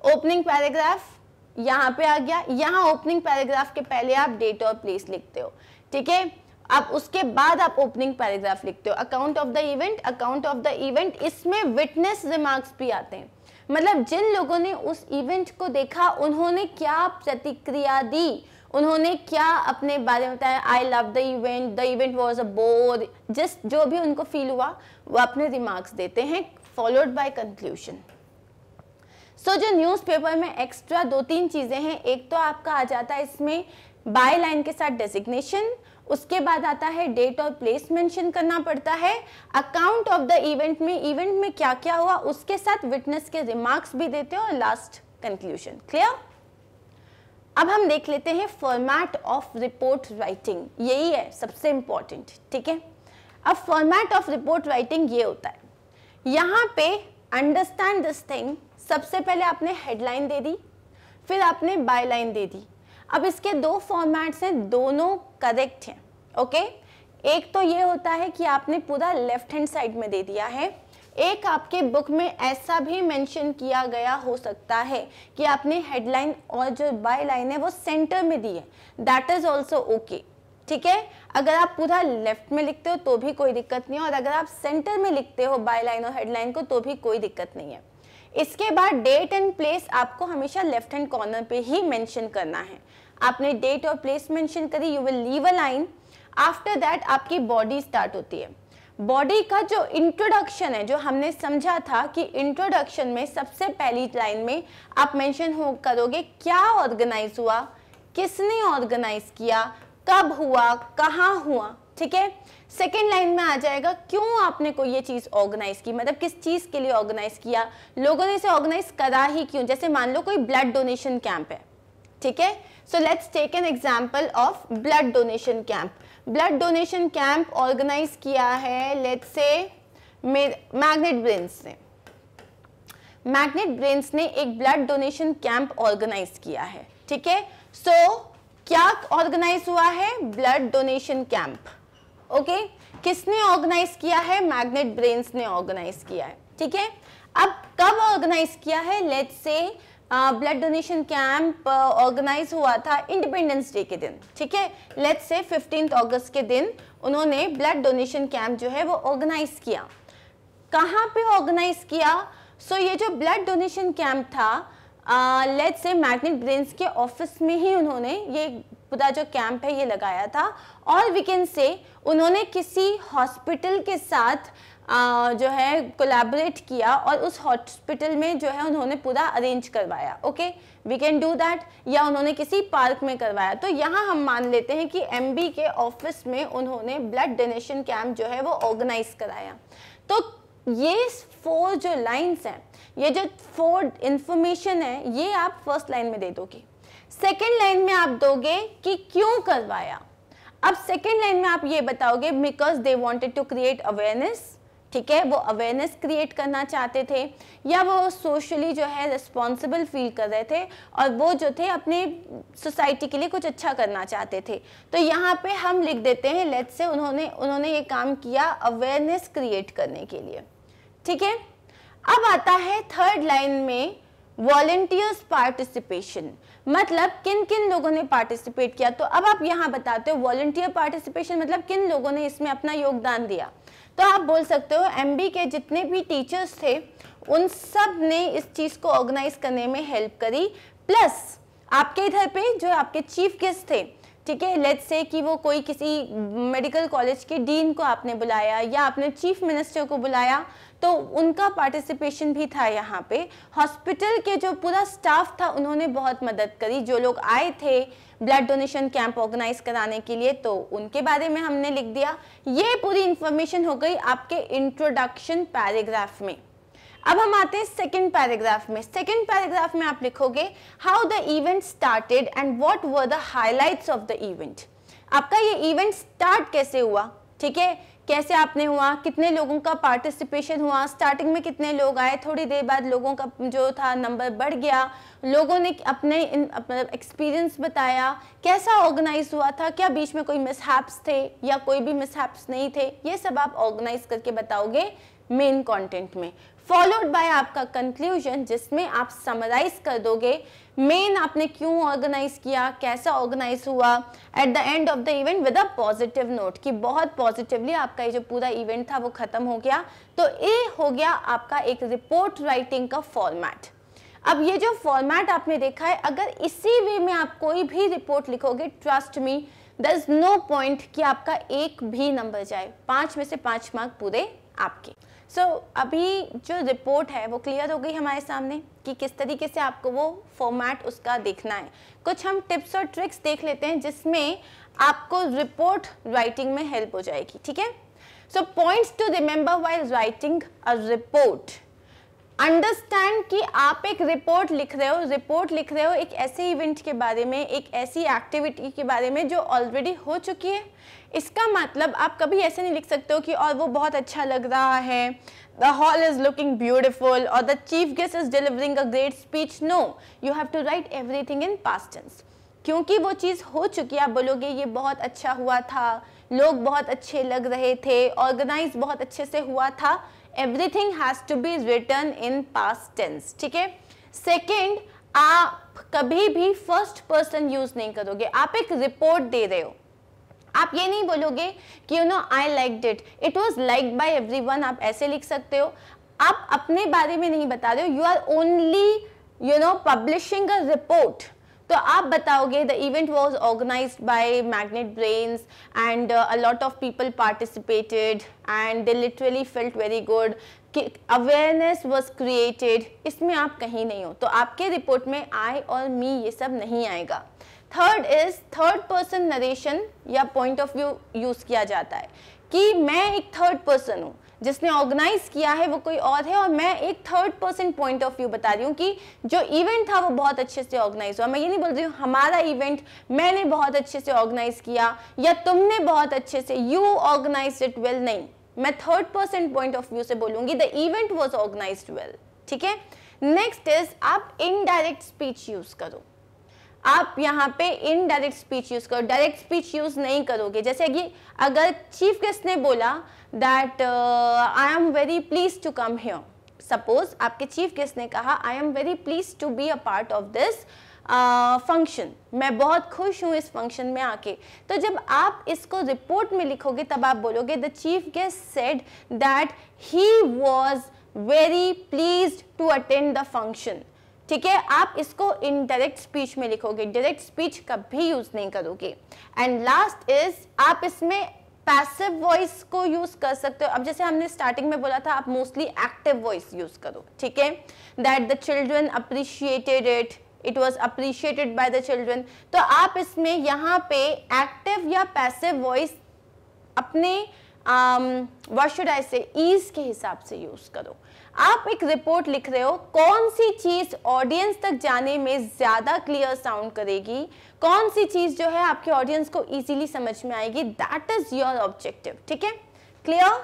ओपनिंग पैराग्राफ यहाँ पे आ गया, यहाँ ओपनिंग पैराग्राफ के पहले आप डेट और प्लेस लिखते हो, ठीक है। अब उसके बाद आप ओपनिंग पैराग्राफ लिखते हो, account of the event, account of the event, इसमें विटनेस रिमार्क्स भी आते हैं, मतलब जिन लोगों ने उस इवेंट को देखा उन्होंने क्या प्रतिक्रिया दी, उन्होंने क्या अपने बारे में बताया, I love the event was a bore, just जो भी उनको फील हुआ वो अपने रिमार्क्स देते हैं, फॉलोड बाय कंक्लूजन। सो जो न्यूज़पेपर में एक्स्ट्रा 2-3 चीजें हैं, एक तो आपका आ जाता है इसमें बाय लाइन के साथ डेजिग्नेशन, उसके बाद आता है डेट और प्लेस मेंशन करना पड़ता है, अकाउंट ऑफ द इवेंट में क्या क्या हुआ उसके साथ विटनेस के रिमार्क्स भी देते हो, और लास्ट कंक्लूजन। क्लियर? अब हम देख लेते हैं फॉर्मेट ऑफ रिपोर्ट राइटिंग, यही है सबसे इंपॉर्टेंट, ठीक है। अब फॉर्मेट ऑफ रिपोर्ट राइटिंग ये होता है, यहाँ पे अंडरस्टैंड दिस थिंग, सबसे पहले आपने हेडलाइन दे दी, फिर आपने बायलाइन दे दी। अब इसके 2 फॉर्मेट्स हैं, दोनों करेक्ट हैं, ओके। एक तो ये होता है कि आपने पूरा लेफ्ट हैंड साइड में दे दिया है, एक आपके बुक में ऐसा भी मेंशन किया गया हो सकता है कि आपने हेडलाइन और जो बायलाइन है वो सेंटर में दी है, दैट इज ऑल्सो ओके, ठीक है। अगर आप पूरा लेफ्ट में लिखते हो तो भी कोई दिक्कत नहीं है, और अगर आप सेंटर में लिखते हो बायलाइन और हेडलाइन को तो भी कोई दिक्कत नहीं है। इसके बाद डेट एंड प्लेस आपको हमेशा लेफ्ट हैंड कॉर्नर पे ही मेंशन करना है। आपने डेट और प्लेस मेंशन करी, you will leave a line, after that आपकी बॉडी स्टार्ट होती है। बॉडी का जो इंट्रोडक्शन है, जो हमने समझा था कि इंट्रोडक्शन में सबसे पहली लाइन में आप मेंशन करोगे क्या ऑर्गेनाइज हुआ, किसने ऑर्गेनाइज किया, कब हुआ, कहाँ हुआ, ठीक है। सेकेंड लाइन में आ जाएगा क्यों आपने कोई ये चीज ऑर्गेनाइज की, मतलब किस चीज के लिए ऑर्गेनाइज किया, लोगों ने इसे ऑर्गेनाइज करा ही क्यों। जैसे मान लो कोई ब्लड डोनेशन कैंप है, ठीक है। So let's take an example of blood donation camp. Blood donation camp organize किया है लेट्स से मैग्नेट ब्रेन्स ने। मैग्नेट ब्रेन्स ने एक ब्लड डोनेशन कैंप ऑर्गेनाइज किया है, ठीक है। सो क्या ऑर्गेनाइज हुआ है, ब्लड डोनेशन कैंप, ओके। किसने ऑर्गेनाइज किया है, मैग्नेट ब्रेन्स ने ऑर्गेनाइज किया है, ठीक है। अब कब ऑर्गेनाइज किया है, लेट्स से ब्लड डोनेशन कैंप ऑर्गेनाइज हुआ था इंडिपेंडेंस डे के दिन, ठीक है। लेट्स से 15 अगस्त के दिन उन्होंने ब्लड डोनेशन कैंप जो है वो ऑर्गेनाइज किया। कहाँ पे ऑर्गेनाइज किया, सो ये जो ब्लड डोनेशन कैंप था लेट्स से मैग्नेट ब्रेन्स के ऑफिस में ही उन्होंने ये पूरा जो कैंप है ये लगाया था, और वी कैन से उन्होंने किसी हॉस्पिटल के साथ जो है कोलैबोरेट किया और उस हॉस्पिटल में जो है उन्होंने पूरा अरेंज करवाया, okay, we can do that, या उन्होंने किसी पार्क में करवाया। तो यहाँ हम मान लेते हैं कि एमबी के ऑफिस में उन्होंने ब्लड डोनेशन कैंप जो है वो ऑर्गेनाइज कराया। तो ये 4 जो लाइन्स हैं, ये जो 4 इंफॉर्मेशन है, ये आप फर्स्ट लाइन में दे दोगे। सेकेंड लाइन में आप दोगे कि क्यों करवाया। अब सेकेंड लाइन में आप ये बताओगे because they wanted to create awareness, ठीक है, वो अवेयरनेस क्रिएट करना चाहते थे या वो सोशली जो है रिस्पॉन्सिबल फील कर रहे थे और वो जो थे अपने सोसाइटी के लिए कुछ अच्छा करना चाहते थे। तो यहाँ पे हम लिख देते हैं लेट्स से उन्होंने ये काम किया अवेयरनेस क्रिएट करने के लिए। ठीक है, अब आता है थर्ड लाइन में वॉलंटियर्स पार्टिसिपेशन, मतलब किन किन लोगों ने पार्टिसिपेट किया। तो अब आप यहाँ बताते हो वॉलंटियर पार्टिसिपेशन मतलब किन लोगों ने इसमें अपना योगदान दिया। तो आप बोल सकते हो एमबी के जितने भी टीचर्स थे उन सब ने इस चीज़ को ऑर्गेनाइज करने में हेल्प करी, प्लस आपके इधर पे जो आपके चीफ गेस्ट थे, ठीक है, लेट्स से कि वो कोई किसी मेडिकल कॉलेज के डीन को आपने बुलाया या आपने चीफ मिनिस्टर को बुलाया, तो उनका पार्टिसिपेशन भी था यहाँ पे। हॉस्पिटल के जो पूरा स्टाफ था उन्होंने बहुत मदद करी, जो लोग आए थे ब्लड डोनेशन कैंप ऑर्गेनाइज कराने के लिए, तो उनके बारे में हमने लिख दिया। ये पूरी इंफॉर्मेशन हो गई आपके इंट्रोडक्शन पैराग्राफ में। अब हम आते हैं सेकंड पैराग्राफ में। सेकंड पैराग्राफ में आप लिखोगे how the event started and what were the highlights of the event. आपका ये इवेंट स्टार्ट कैसे हुआ, ठीक है, कैसे आपने हुआ, कितने लोगों का पार्टिसिपेशन हुआ, स्टार्टिंग में कितने लोग आए, थोड़ी देर बाद लोगों का जो था नंबर बढ़ गया, लोगों ने अपने एक्सपीरियंस बताया, कैसा ऑर्गेनाइज हुआ था, क्या बीच में कोई मिसहैप्स थे या कोई भी मिसहैप्स नहीं थे, ये सब आप ऑर्गेनाइज करके बताओगे मेन कंटेंट में। फॉलोड बाय आपका कंक्लूजन जिसमें आप समराइज कर दोगे मेन आपने क्यों ऑर्गेनाइज किया, कैसा ऑर्गेनाइज हुआ, at the end of the event with a positive note कि बहुत पॉजिटिवली आपका ये जो पूरा इवेंट था वो खत्म हो गया। तो ये हो गया आपका एक रिपोर्ट राइटिंग का फॉर्मेट। अब ये जो फॉर्मेट आपने देखा है, अगर इसी वे में आप कोई भी रिपोर्ट लिखोगे, trust me there is no point कि आपका एक भी नंबर जाए, 5 में से 5 मार्क पूरे आपके। अभी जो रिपोर्ट है वो क्लियर हो गई हमारे सामने कि किस तरीके से आपको वो फॉर्मेट उसका देखना है। कुछ हम टिप्स और ट्रिक्स देख लेते हैं जिसमें आपको रिपोर्ट राइटिंग में हेल्प हो जाएगी, ठीक है। So points to remember while writing a report. Understand कि आप एक रिपोर्ट लिख रहे हो एक ऐसे इवेंट के बारे में, एक ऐसी एक्टिविटी के बारे में जो ऑलरेडी हो चुकी है। इसका मतलब आप कभी ऐसे नहीं लिख सकते हो कि और वो बहुत अच्छा लग रहा है, the hall is looking beautiful और the chief guest is delivering a great speech. No, you have to write everything in past tense, क्योंकि वो चीज़ हो चुकी है। आप बोलोगे ये बहुत अच्छा हुआ था, लोग बहुत अच्छे लग रहे थे, ऑर्गेनाइज बहुत अच्छे से हुआ था, everything has to be written in past tense, ठीक है। सेकेंड, आप कभी भी फर्स्ट पर्सन यूज नहीं करोगे। आप एक रिपोर्ट दे रहे हो, आप ये नहीं बोलोगे कि you know I liked it, it was liked by everyone, आप ऐसे लिख सकते हो। आप अपने बारे में नहीं बता रहे हो, you are only you know publishing a report. तो आप बताओगे the event was organized by Magnet Brains and a lot of people participated and they literally felt very good, awareness was created. इसमें आप कहीं नहीं हो, तो आपके रिपोर्ट में आई और मी ये सब नहीं आएगा। Third is third person narration या पॉइंट ऑफ व्यू यूज किया जाता है कि मैं एक थर्ड पर्सन हूँ, जिसने ऑर्गेनाइज किया है वो कोई और है और मैं एक third person point of view बता रही हूँ कि जो इवेंट था वो बहुत अच्छे से ऑर्गेनाइज हुआ। मैं ये नहीं बोल रही हूँ हमारा इवेंट मैंने बहुत अच्छे से ऑर्गेनाइज किया या तुमने बहुत अच्छे से, यू ऑर्गेनाइज इट वेल, नहीं, मैं third person point of view से बोलूंगी the event was organized well, ठीक है। नेक्स्ट इज आप इनडायरेक्ट स्पीच यूज करो। आप यहाँ पे इनडायरेक्ट स्पीच यूज करो, डायरेक्ट स्पीच यूज नहीं करोगे। जैसे कि अगर चीफ गेस्ट ने बोला that I am very please to come here, suppose आपके चीफ गेस्ट ने कहा I am very please to be a part of this function, मैं बहुत खुश हूँ इस फंक्शन में आके। तो जब आप इसको रिपोर्ट में लिखोगे तब आप बोलोगे the chief guest said that he was very pleased to attend the function, ठीक है। आप इसको इनडायरेक्ट स्पीच में लिखोगे, डायरेक्ट स्पीच कभी यूज नहीं करोगे। एंड लास्ट इज आप इसमें पैसिव वॉइस को यूज कर सकते हो। अब जैसे हमने स्टार्टिंग में बोला था आप मोस्टली एक्टिव वॉइस यूज करो, ठीक है, that the children appreciated it, it was appreciated by the children. तो आप इसमें यहाँ पे एक्टिव या पैसिव वॉइस अपने व्हाट शुड आई से ईज के हिसाब से यूज करो। आप एक रिपोर्ट लिख रहे हो, कौन सी चीज ऑडियंस तक जाने में ज्यादा क्लियर साउंड करेगी, कौन सी चीज जो है आपके ऑडियंस को इजीली समझ में आएगी, दैट इज योर ऑब्जेक्टिव, ठीक है, क्लियर।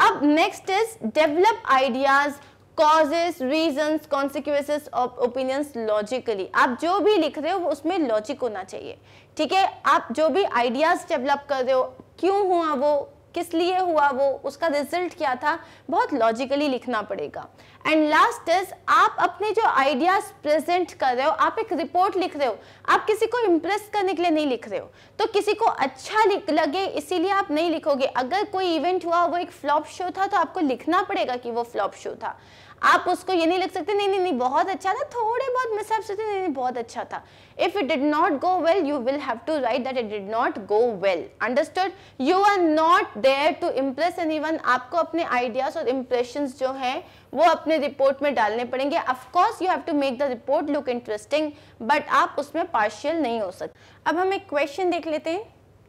अब next is develop ideas, causes, reasons, consequences of opinions logically. आप जो भी लिख रहे हो वो उसमें लॉजिक होना चाहिए, ठीक है। आप जो भी आइडियाज डेवलप कर रहे हो, क्यों हुआ वो, किस लिए हुआ वो, उसका रिजल्ट क्या था, बहुत लॉजिकली लिखना पड़ेगा। एंड लास्ट इज आप अपने जो आइडियाज प्रेजेंट कर रहे हो, आप एक रिपोर्ट लिख रहे हो, आप किसी को इम्प्रेस करने के लिए नहीं लिख रहे हो, तो किसी को अच्छा लगे इसीलिए आप नहीं लिखोगे। अगर कोई इवेंट हुआ वो एक फ्लॉप शो था तो आपको लिखना पड़ेगा कि वो फ्लॉप शो था। आप उसको ये नहीं लिख सकते नहीं नहीं नहीं बहुत अच्छा था, थोड़े बहुत मिसहैप्स थे, नहीं नहीं बहुत अच्छा था। If it did not go well you will have to write that it did not go well, understood. You are not there to impress anyone. आपको अपने आइडियाज और इम्प्रेशंस जो हैं वो अपने रिपोर्ट में डालने पड़ेंगे। Of course you have to make the report look interesting, but आप उसमें पार्शियल नहीं हो सकते। अब हम एक क्वेश्चन देख लेते हैं,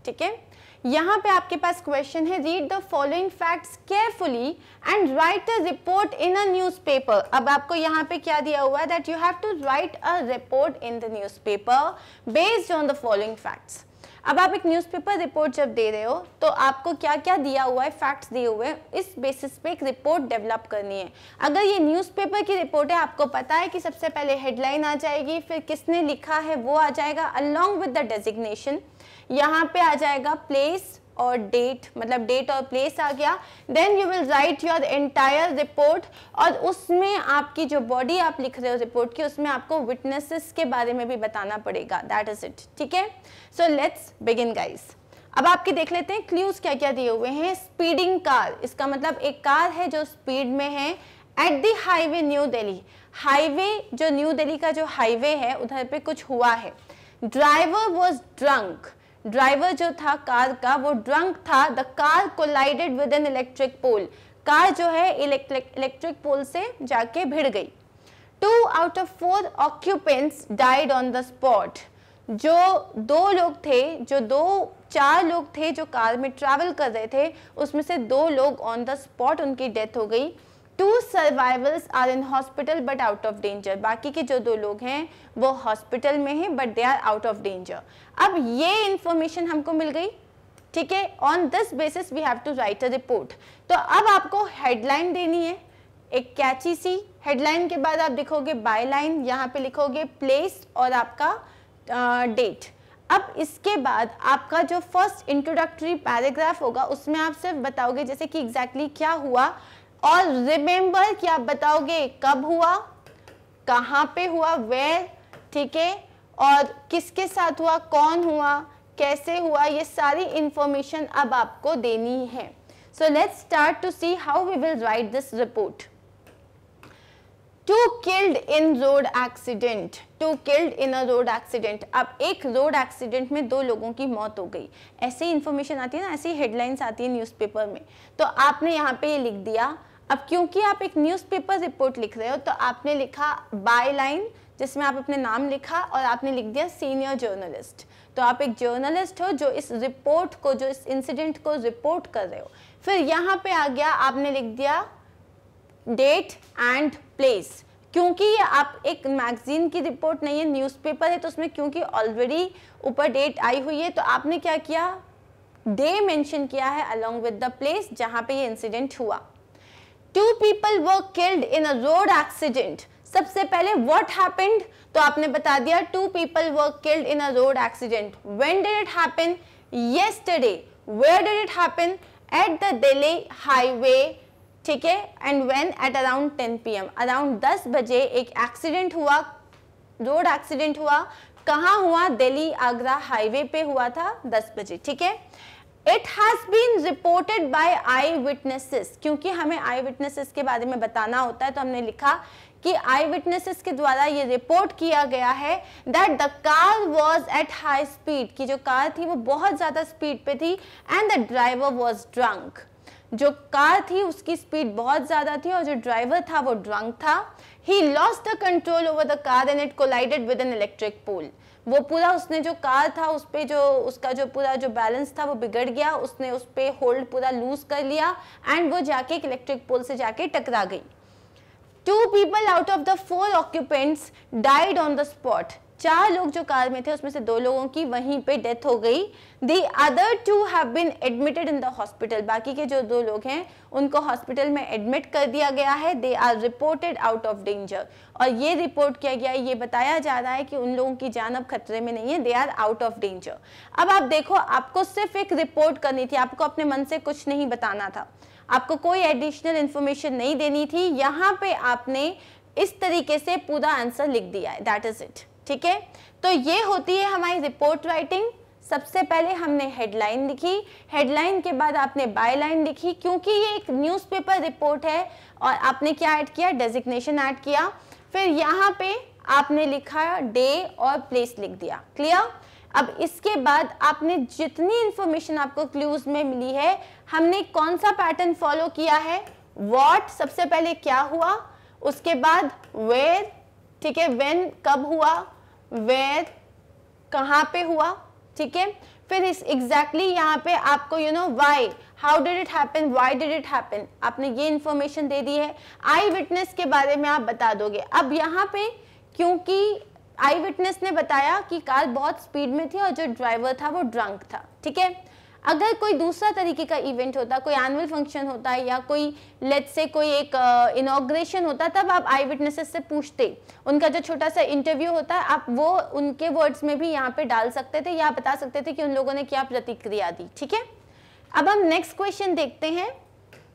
ठीक है। यहाँ पे आपके पास क्वेश्चन है, read the following facts carefully and write a report in a newspaper. अब आपको यहाँ पे क्या दिया हुआ है, that you have to write a report in the newspaper based on the following facts. अब आप एक न्यूज़पेपर रिपोर्ट जब दे रहे हो तो आपको क्या क्या दिया हुआ है, फैक्ट्स दिए हुए हैं, इस बेसिस पे एक रिपोर्ट डेवलप करनी है। अगर ये न्यूज़पेपर की रिपोर्ट है, आपको पता है कि सबसे पहले हेडलाइन आ जाएगी, फिर किसने लिखा है वो आ जाएगा, अलोंग विद द डेजिग्नेशन। यहाँ पे आ जाएगा प्लेस और डेट, मतलब डेट और प्लेस आ गया। Then you will write your entire report, और उसमें आपकी जो बॉडी आप लिख रहे हो रिपोर्ट की, उसमें आपको विटनेसेस के बारे में भी बताना पड़ेगा। दैट इज इट, ठीक है। So let's begin guys. अब आपके देख लेते हैं क्लूज क्या क्या दिए हुए हैं। स्पीडिंग कार, इसका मतलब एक कार है जो स्पीड में है। At the highway new Delhi, highway जो न्यू दिल्ली का जो हाईवे है उधर पे कुछ हुआ है। ड्राइवर वॉज ड्रंक, ड्राइवर जो था कार का वो ड्रंक था। The car collided with an electric pole, car जो है इलेक्ट्रिक पोल से जाके भिड़ गई। 2 out of 4 occupants died on the spot, जो 2 लोग थे, जो 4 लोग थे जो कार में ट्रैवल कर रहे थे, उसमें से 2 लोग ऑन द स्पॉट उनकी डेथ हो गई। 2 survivors are in hospital but out of danger, बाकी के जो 2 लोग हैं वो हॉस्पिटल में हैं but they are out of danger. अब ये इंफॉर्मेशन हमको मिल गई, ठीक है। On this basis we have to write a report. तो अब आपको हेडलाइन देनी है, एक कैची सी हेडलाइन के बाद आप लिखोगे बाय लाइन, यहाँ पे लिखोगे प्लेस और आपका डेट। अब इसके बाद आपका जो फर्स्ट इंट्रोडक्टरी पैराग्राफ होगा उसमें आप सिर्फ बताओगे जैसे कि एग्जैक्टली क्या हुआ, और रिमेंबर कि आप बताओगे कब हुआ, कहाँ पे हुआ, वेयर, ठीक है, और किसके साथ हुआ, कौन हुआ, कैसे हुआ, ये सारी इंफॉर्मेशन अब आपको देनी है। So let's start to see how we will write this report. 2 killed in road accident, 2 killed in a road accident। अब एक रोड एक्सीडेंट में 2 लोगों की मौत हो गई, ऐसे इंफॉर्मेशन आती है ना, ऐसी हेडलाइंस आती है न्यूज़पेपर में, तो आपने यहाँ पे ये लिख दिया। अब क्योंकि आप एक न्यूज़पेपर रिपोर्ट लिख रहे हो तो आपने लिखा बाय लाइन, जिसमें आप अपने नाम लिखा और आपने लिख दिया सीनियर जर्नलिस्ट। तो आप एक जर्नलिस्ट हो जो इस रिपोर्ट को, जो इस इंसिडेंट को रिपोर्ट कर रहे हो। फिर यहाँ पे आ गया, आपने लिख दिया डेट एंड प्लेस, क्योंकि ये आप एक मैगजीन की रिपोर्ट नहीं है, न्यूज़पेपर है, तो उसमें क्योंकि ऑलरेडी ऊपर डेट आई हुई है तो आपने क्या किया, डे मेंशन किया है अलोंग विद द प्लेस जहां पे ये इंसिडेंट हुआ। 2 people were killed in a road accident। सबसे पहले what happened, तो आपने बता दिया 2 people were killed in a road accident। When did it happen? Yesterday। Where did it happen? At the Delhi highway, ठीक है। And when? At around 10 PM। Around 10 बजे एक एक्सीडेंट हुआ, रोड एक्सीडेंट हुआ। कहाँ हुआ? दिल्ली आगरा हाईवे पे हुआ था 10 बजे, ठीक है। It has been reported by eye witnesses, क्योंकि हमें आई विटनेसेस के बारे में बताना होता है तो हमने लिखा कि आई विटनेसेस के द्वारा ये रिपोर्ट किया गया है that the car was at high speed, कि जो कार थी वो बहुत ज़्यादा स्पीड पे थी, and the driver was drunk। जो कार थी उसकी स्पीड बहुत ज़्यादा थी और जो ड्राइवर था वो ड्रंक था। He lost the control over the car and it collided with an electric pole। वो पूरा उसने जो कार था उस पे जो उसका जो पूरा जो बैलेंस था वो बिगड़ गया, उसने उस पे होल्ड पूरा लूज कर लिया एंड वो जाके एक इलेक्ट्रिक पोल से जाके टकरा गई। 2 people out of the 4 occupants died on the spot। 4 लोग जो कार में थे उसमें से 2 लोगों की वहीं पे डेथ हो गई। The other 2 have been admitted in the hospital, बाकी के जो 2 लोग हैं उनको हॉस्पिटल में एडमिट कर दिया गया है। They are reported out of danger, और ये रिपोर्ट किया गया है, ये बताया जा रहा है कि उन लोगों की जान अब खतरे में नहीं है। They are out of danger। अब आप देखो, आपको सिर्फ एक रिपोर्ट करनी थी, आपको अपने मन से कुछ नहीं बताना था, आपको कोई एडिशनल इंफॉर्मेशन नहीं देनी थी। यहाँ पे आपने इस तरीके से पूरा आंसर लिख दिया है, दैट इज इट। ठीक है, तो ये होती है हमारी रिपोर्ट राइटिंग। सबसे पहले हमने हेडलाइन लिखी, हेडलाइन के बाद आपने बायलाइन लिखी, क्योंकि ये एक न्यूज़पेपर रिपोर्ट है, और आपने क्या ऐड किया, डेजिग्नेशन ऐड किया। फिर यहाँ पे आपने लिखा डे और प्लेस लिख दिया। क्लियर? अब इसके बाद आपने जितनी इंफॉर्मेशन आपको क्लूज में मिली है, हमने कौन सा पैटर्न फॉलो किया है, व्हाट सबसे पहले क्या हुआ, उसके बाद वेयर, ठीक है, व्हेन कब हुआ, वेयर कहाँ पे हुआ, ठीक है, फिर इस एग्जैक्टली यहाँ पे आपको why, how did it happen, why did it happen, आपने ये इंफॉर्मेशन दे दी है। आई विटनेस के बारे में आप बता दोगे। अब यहाँ पे क्योंकि आई विटनेस ने बताया कि कार बहुत स्पीड में थी और जो ड्राइवर था वो ड्रंक था, ठीक है। अगर कोई दूसरा तरीके का इवेंट होता, कोई एनुअल फंक्शन होता है या कोई लेट्स से कोई एक इनॉग्रेशन होता, तब आप आई विटनेसेस से पूछते, उनका जो छोटा सा इंटरव्यू होता है आप वो उनके वर्ड्स में भी यहाँ पे डाल सकते थे या बता सकते थे कि उन लोगों ने क्या प्रतिक्रिया दी। ठीक है, अब हम नेक्स्ट क्वेश्चन देखते हैं।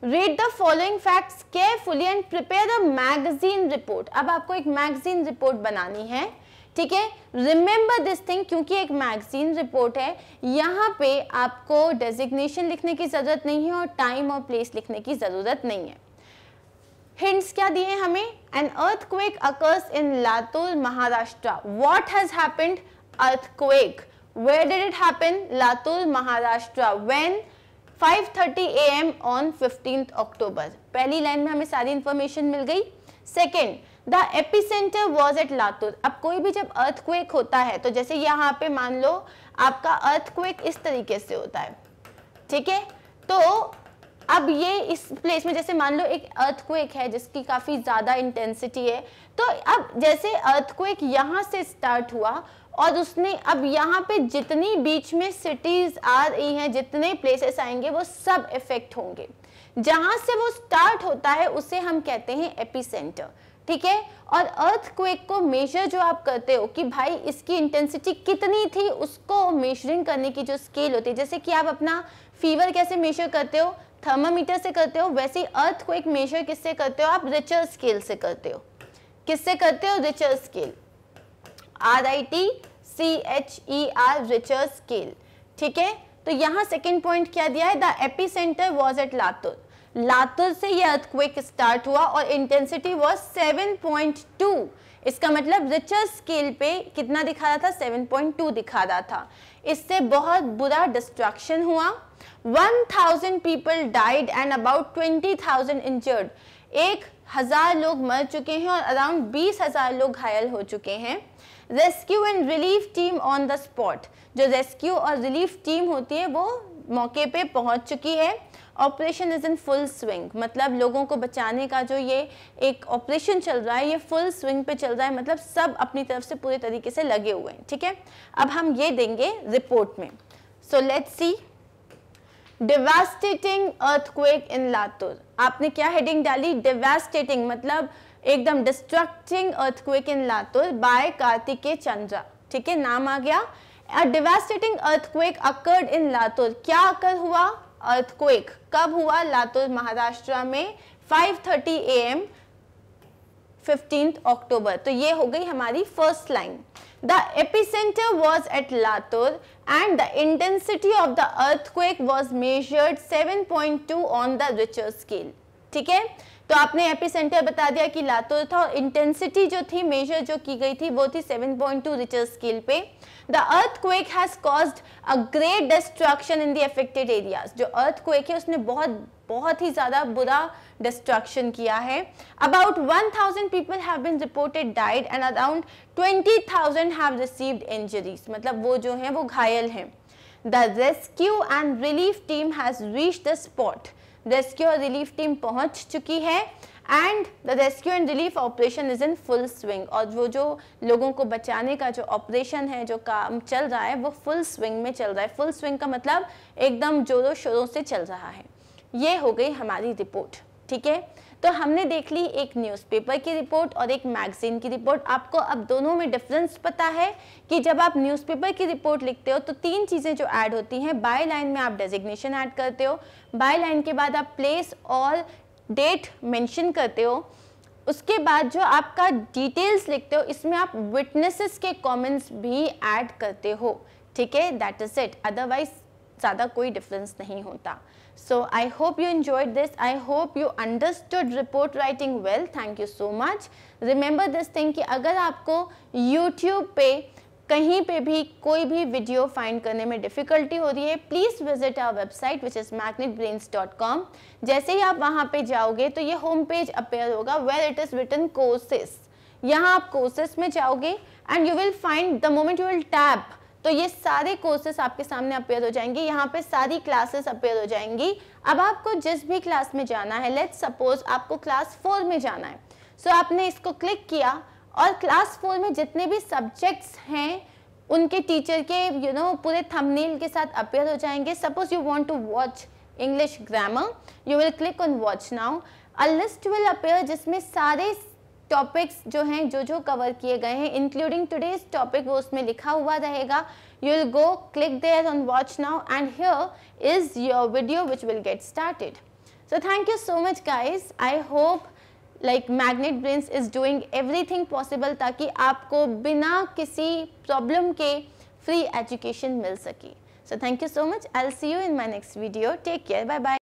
Read the following facts carefully and prepare a magazine report. अब आपको एक मैगजीन रिपोर्ट बनानी है, ठीक है। रिमेंबर दिस थिंग, क्योंकि एक मैगजीन रिपोर्ट है, यहाँ पे आपको डेजिग्नेशन लिखने की जरूरत नहीं है और टाइम और प्लेस लिखने की जरूरत नहीं है। हिंट्स क्या दिए हमें? An earthquake occurs in Latur Maharashtra. What has happened? Earthquake. Where did it happen? Latur Maharashtra. When? 5:30 AM on 15th October। पहली लाइन में हमें सारी इंफॉर्मेशन मिल गई। Second, the epicentre was at Latur. अब कोई भी जब अर्थक्वेक होता है तो जैसे यहाँ पे मान लो आपका अर्थक्वेक इस तरीके से होता है, ठीक है, तो अब ये इस प्लेस में जैसे मान लो एक अर्थक्वेक है जिसकी काफी ज्यादा इंटेंसिटी है, तो अब जैसे अर्थक्वेक यहाँ से स्टार्ट हुआ और उसने अब यहाँ पे जितनी बीच में सिटीज आ रही हैं, जितने प्लेसेस आएंगे वो सब इफेक्ट होंगे। जहां से वो स्टार्ट होता है उसे हम कहते हैं एपिसेंटर, ठीक है। और अर्थक्वेक को मेजर जो आप करते हो कि भाई इसकी इंटेंसिटी कितनी थी, उसको मेजरिंग करने की जो स्केल होती है, जैसे कि आप अपना फीवर कैसे मेजर करते हो, थर्मामीटर से करते हो, वैसे अर्थक्वेक मेजर किससे करते हो आप? रिचर स्केल से करते हो। किससे करते हो? Richter scale, RITCHER, Richter scale, ठीक है। तो यहाँ सेकेंड पॉइंट क्या दिया है? The epicentre was at Latur. Latur से ये अर्थक्वेक स्टार्ट हुआ और इंटेंसिटी वाज 7.2। इसका मतलब रिचर स्केल पे कितना दिखा रहा था? 7.2 दिखा रहा था। इससे बहुत बुरा डिस्ट्रक्शन हुआ। 1000 people died and about 20,000 injured. 1000 लोग मर चुके हैं और अराउंड 20,000 लोग घायल हो चुके हैं। Rescue and relief team on the spot. जो रेस्क्यू और रिलीफ टीम होती है वो मौके पे पहुंच चुकी है। Operation is in full swing, मतलब लोगों को बचाने का जो ये एक ऑपरेशन चल रहा है ये फुल स्विंग पे चल रहा है, मतलब सब अपनी तरफ से पूरे तरीके से लगे हुए हैं, ठीक है। अब हम ये देंगे रिपोर्ट में। So let's see. Devastating earthquake in Latur. आपने क्या हेडिंग डाली? डिवास्टेटिंग, मतलब एकदम destructing earthquake in Latur by Kartikeya Chandra, ठीक है, नाम आ गया। A devastating earthquake occurred in Latur. क्या अकर हुआ? अर्थक्वेक कब हुआ? लातूर महाराष्ट्र में 5:30 AM 15th October। तो ये हो गई हमारी first line. The epicenter was at Latur and the intensity of the earthquake was measured 7.2 on the Richter scale। ठीक है, तो आपने एपिसेंटर बता दिया कि लातूर था और इंटेंसिटी जो थी मेजर जो की गई थी वो थी 7.2 रिचर स्केल पे। The earthquake has caused a great destruction in the affected areas. जो अर्थक्वेक है उसने बहुत ही ज्यादा बुरा डिस्ट्रक्शन किया है। About 1000 people have been reported died and around 20,000 have received injuries, मतलब वो जो हैं वो घायल हैं। The rescue and relief team has reached the spot. Rescue और रिलीफ टीम पहुंच चुकी है। And the rescue and relief operation is in full swing. और वो जो लोगों को बचाने का जो ऑपरेशन है, जो काम चल रहा है, वो फुल स्विंग में चल रहा है। फुल स्विंग का मतलब एकदम जोरों शोरों से चल रहा है। ये हो गई हमारी रिपोर्ट, ठीक है। तो हमने देख ली एक न्यूज़पेपर की रिपोर्ट और एक मैगजीन की रिपोर्ट। आपको अब दोनों में डिफरेंस पता है कि जब आप न्यूज़पेपर की रिपोर्ट लिखते हो तो 3 चीज़ें जो ऐड होती हैं। बाय लाइन में आप डेजिग्नेशन ऐड करते हो, बाय लाइन के बाद आप प्लेस और डेट मेंशन करते हो, उसके बाद जो आपका डिटेल्स लिखते हो इसमें आप विटनेसेस के कमेंट्स भी ऐड करते हो, ठीक है। दैट इज इट, अदरवाइज ज़्यादा कोई डिफरेंस नहीं होता। So I hope you enjoyed this. I hope you understood report writing well. Thank you so much. Remember this thing कि अगर आपको YouTube पे कहीं पे भी कोई भी वीडियो फाइंड करने में डिफ़िकल्टी हो रही है, please visit our website which is magnetbrains.com। जैसे ही आप वहाँ पे जाओगे तो ये होम पेज अपेयर होगा where it is written courses. यहाँ आप कोर्सेस में जाओगे and you will find the moment you will tap, तो ये सारे कोर्सेस आपके सामने अपेयर हो जाएंगे। यहाँ पे सारी क्लासेस अपेयर हो जाएंगी। अब आपको जिस भी क्लास में जाना है, लेट्स सपोज आपको क्लास 4 में जाना है, सो आपने इसको क्लिक किया और क्लास 4 में जितने भी सब्जेक्ट्स हैं उनके टीचर के पूरे थंबनेल के साथ अपेयर हो जाएंगे। Suppose you want to watch English grammar, you will click on watch now, a list will appear जिसमें सारे टॉपिक्स जो हैं जो कवर किए गए हैं इंक्लूडिंग टुडेज टॉपिक वो उसमें लिखा हुआ रहेगा। You will go click there on watch now and here is your video which will get started. So thank you so much guys. I hope like Magnet Brains is doing everything possible ताकि आपको बिना किसी problem के free education मिल सके। So thank you so much. I will see you in my next video. Take care, bye bye.